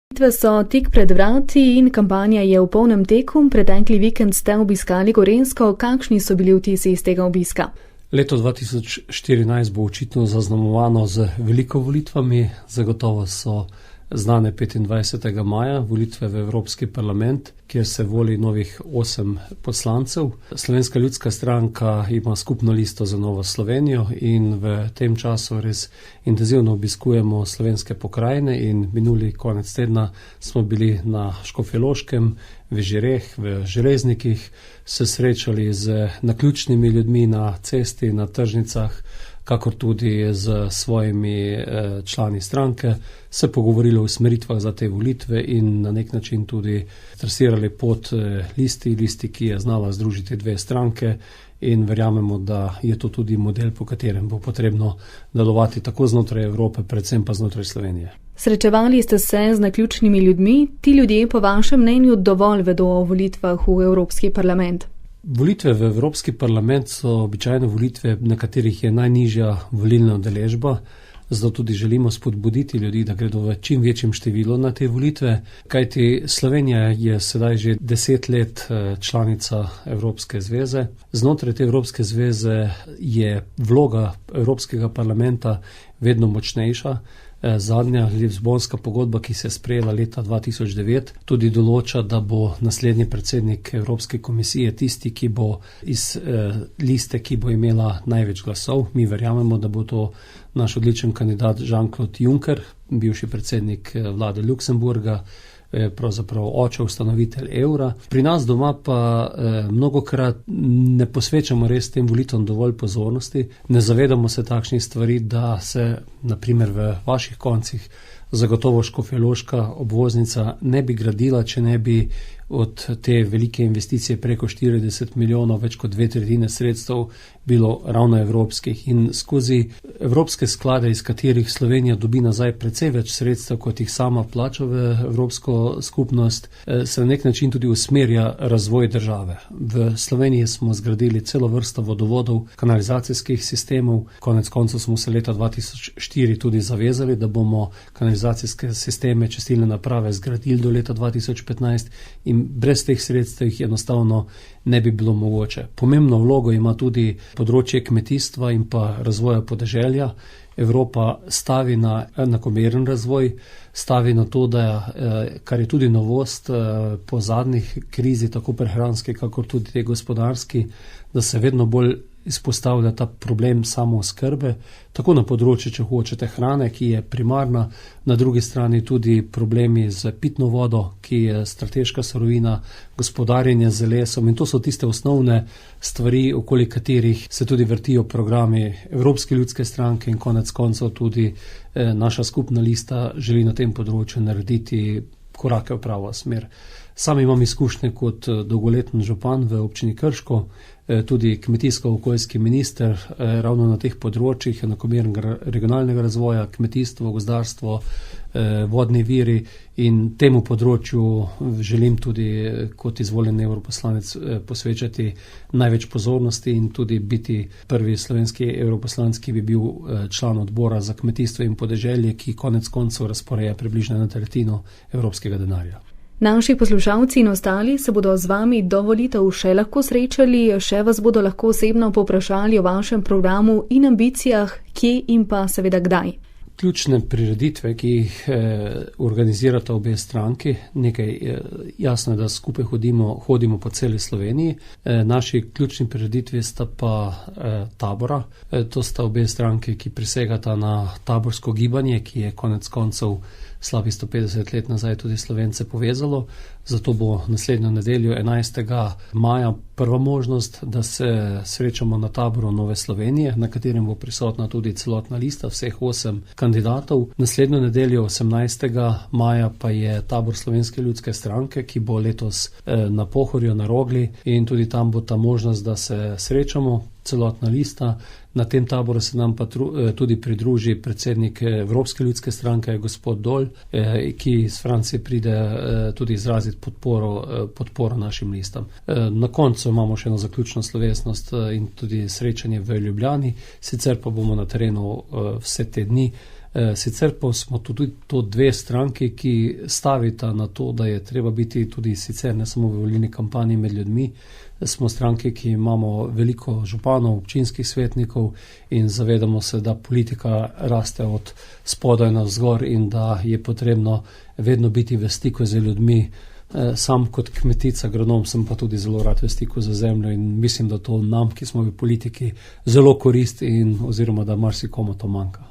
Volitve so tik pred vrati in kampanja je v polnem teku. Pretekli vikend ste obiskali Gorenjsko. Kakšni so bili vtisi iz tega obiska? Leto 2014 bo očitno zaznamovano z veliko volitvami. Zagotovo so znane 25. maja volitve v Evropski parlament, kjer se voli novih 8 poslancev. Slovenska ljudska stranka ima skupno listo za Novo Slovenijo in v tem času res intenzivno obiskujemo slovenske pokrajine in minuli konec tedna smo bili na Škofjeloškem, v Žireh, v Železnikih, se srečali z naključnimi ljudmi na cesti, na tržnicah, kakor tudi z svojimi člani stranke, se pogovorili o usmeritvah za te volitve in na nek način tudi trasirali pot listi, ki je znala združiti dve stranke, in verjamemo, da je to tudi model, po katerem bo potrebno delovati tako znotraj Evrope, predvsem pa znotraj Slovenije. Srečevali ste se z naključnimi ljudmi. Ti ljudje po vašem mnenju dovolj vedo o volitvah v Evropski parlament? Volitve v Evropski parlament so običajno volitve, na katerih je najnižja volilna udeležba, zato tudi želimo spodbuditi ljudi, da gredo v čim večjem številu na te volitve, kajti Slovenija je sedaj že 10 let članica Evropske zveze. Znotraj te Evropske zveze je vloga Evropskega parlamenta vedno močnejša. Zadnja Lizbonska pogodba, ki se je sprejela leta 2009, tudi določa, da bo naslednji predsednik Evropske komisije tisti, ki bo iz liste, ki bo imela največ glasov. Mi verjamemo, da bo to naš odličen kandidat Jean-Claude Juncker, bivši predsednik vlade Luksemburga, pravzaprav oče, ustanovitelj evra. Pri nas doma pa mnogokrat ne posvečamo res tem volitvam dovolj pozornosti. Ne zavedamo se takšnih stvari, da se naprimer v vaših koncih zagotovo Škofjeloška obvoznica ne bi gradila, če ne bi od te velike investicije preko 40 milijonov, več kot 2/3 sredstev bilo ravno evropskih. In skozi evropske sklade, iz katerih Slovenija dobi nazaj precej več sredstev, kot jih sama plača v Evropsko skupnost, se na nek način tudi usmerja razvoj države. V Sloveniji smo zgradili celo vrsto vodovodov, kanalizacijskih sistemov. Konec koncev smo se leta 2004 tudi zavezali, da bomo kanalizacijske sisteme, čistilne naprave zgradili do leta 2015 in brez teh sredstev jih enostavno ne bi bilo mogoče. Pomembno vlogo ima tudi področje kmetijstva in pa razvoja podeželja. Evropa stavi na enakomeren razvoj, stavi na to, da, kar je tudi novost po zadnjih krizi, tako prehranski, kakor tudi te gospodarski, da se vedno bolj izpostavlja ta problem samooskrbe, tako na področju, če hočete, hrane, ki je primarna, na drugi strani tudi problemi z pitno vodo, ki je strateška surovina, gospodarjenje z lesom, in to so tiste osnovne stvari, okoli katerih se tudi vrtijo programi Evropske ljudske stranke in konec koncev tudi naša skupna lista želi na tem področju narediti korake v pravo smer. Sam imam izkušnje kot dolgoletni župan v občini Krško, tudi kmetijsko-okoljski minister, ravno na teh področjih enakomernega regionalnega razvoja, kmetijstvo, gozdarstvo, vodni viri, in temu področju želim tudi kot izvoljen evroposlanec posvečati največ pozornosti in tudi biti prvi slovenski evroposlanec, ki bi bil član odbora za kmetijstvo in podeželje, ki konec koncev razporeja približno 1/3 evropskega denarja. Naši poslušalci in ostali se bodo z vami do volitev še lahko srečali, še vas bodo lahko osebno povprašali o vašem programu in ambicijah, kje in pa seveda kdaj. Ključne prireditve, ki jih organizirata obe stranki, nekaj jasno je, da skupaj hodimo po celi Sloveniji. Naši ključni prireditvi sta pa tabora. To sta obe stranki, ki prisegata na taborsko gibanje, ki je konec koncev slabih 150 let nazaj tudi Slovence povezalo. Zato bo naslednjo nedeljo 11. maja prva možnost, da se srečamo na taboru Nove Slovenije, na katerem bo prisotna tudi celotna lista vseh 8 kandidatov. Naslednjo nedeljo 18. maja pa je tabor Slovenske ljudske stranke, ki bo letos na Pohorju, na Rogli, in tudi tam bo ta možnost, da se srečamo, celotna lista. Na tem taboru se nam pa tudi pridruži predsednik Evropske ljudske stranke, gospod Dol, ki iz Francije pride tudi izraziti podporo našim listam. Na koncu imamo še eno zaključno slovesnost in tudi srečanje v Ljubljani, sicer pa bomo na terenu vse te dni Sicer pa smo tudi to dve stranki, ki stavita na to, da je treba biti tudi sicer ne samo v volilni kampanji med ljudmi. Smo stranke, ki imamo veliko županov, občinskih svetnikov in zavedamo se, da politika raste od spodaj navzgor in da je potrebno vedno biti v stiku z ljudmi. Sam kot kmetic, agronom sem pa tudi zelo rad v stiku z zemljo in mislim, da to nam, ki smo v politiki, zelo koristi in oziroma da marsikomu to manjka.